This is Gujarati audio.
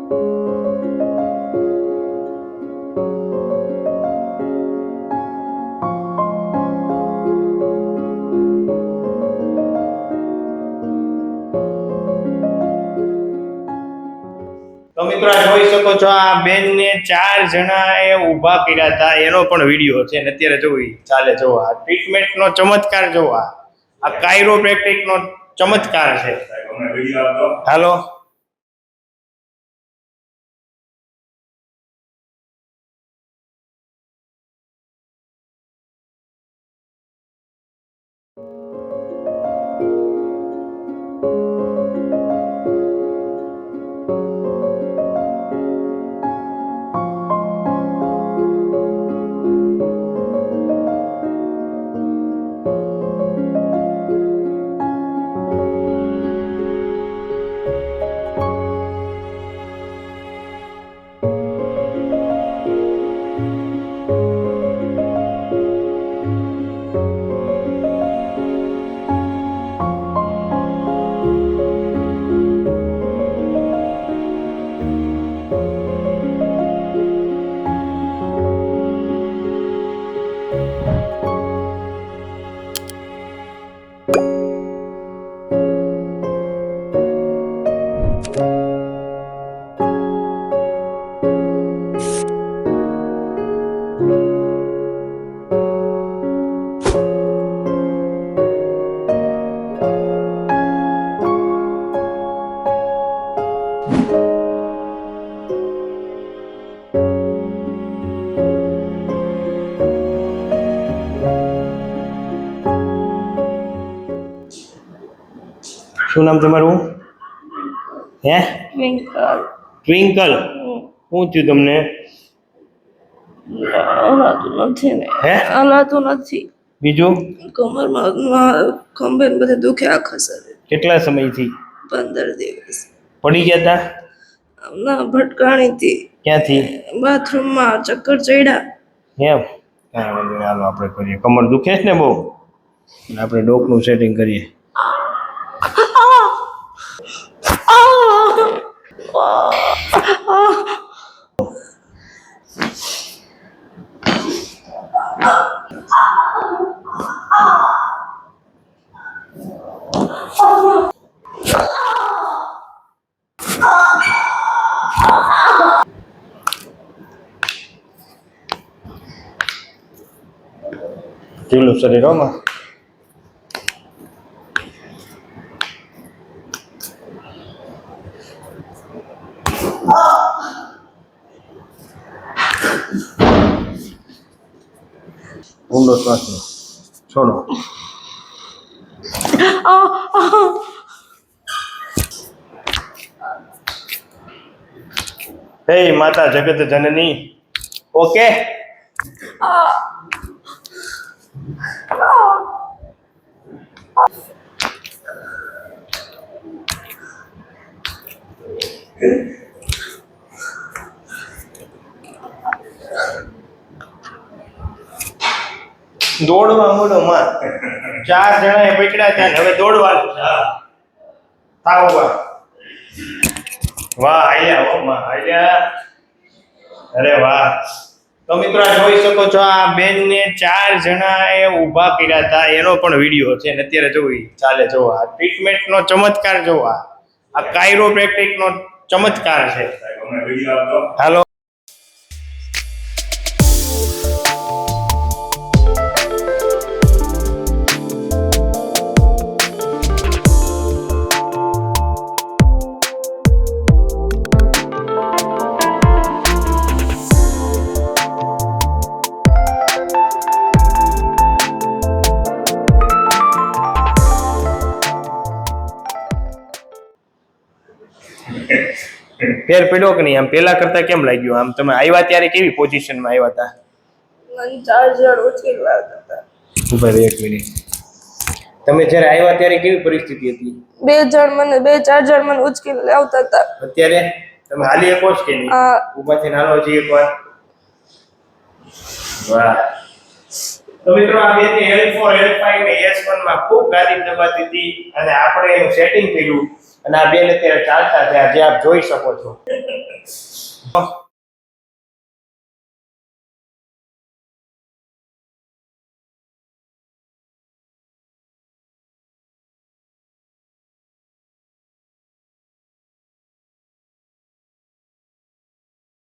તો મિત્રો જોઈ શકો છો આ બેન ને 4 જણા એ ઊભા કર્યા હતા એનો પણ વિડિયો છે ને અત્યારે જોઈ ચાલે જો આ ટ્રીટમેન્ટ નો ચમત્કાર જો આ કાયરોપ્રેક્ટિક નો ચમત્કાર છે હાલો શું નામ તમારું હે ટ્વિંકલ શું થયું તમને હલાતું નથી બીજું કમરમાં ખંભે બધે દુખે આખા શરીર કેટલા સમયથી 15 દિવસ પડી ગયા હતા ના ભટકાણી હતી ક્યાંથી બાથરૂમમાં ચક્કર ચડ્યા એમ કાંઈ વાંધો નહીં હાલો આપણે કરીએ કમર દુખે છે ને બહુ આપણે ડોકનું સેટિંગ કરીએ ઢીલું શરીર હોમાં ઊંડો શ્વાસ લો છોડો હે માતા જગત જનની ઓકે દોડવા મોડો માં 4 જણાએ પકડ્યા ત્યાં હવે દોડવાનું થાવ વાહ આયા ઓ માં આયા અરે વાહ તો મિત્રો જોઈ શકો છો આ બેન ને 4 જણાએ ઊભા કર્યા હતા એનો પણ વિડિયો છે ને અત્યારે જોઈ ચાલે જો આ ટ્રીટમેન્ટ નો ચમત્કાર જો આ કાયરોપ્રેક્ટિક નો ચમત્કાર છે હાલો ફેર પડ્યો કે નહીં આમ પેલા કરતા કેમ લાગ્યું આમ તમે આવ્યા ત્યારે કેવી પોઝિશનમાં આવ્યા હતા મને 4 જણ ઉચકેલા હતા ઉભા રહો એક મિનિટ તમે જ્યારે આવ્યા ત્યારે કેવી પરિસ્થિતિ હતી 4 જણ મને ઉચકીને લાવતા હતા અત્યારે તમે હાલી શકો છો કે નહીં ઊભા થઈને હાલો જી એકવાર વાહ તો મિત્રો આ બેની L4 L5 ને S1 માં ખૂબ ગાડી દબાતી હતી અને આપણે એનું સેટિંગ કર્યું અને આ બેન અત્યારે ચાલતા થયા જે આપ જોઈ શકો છો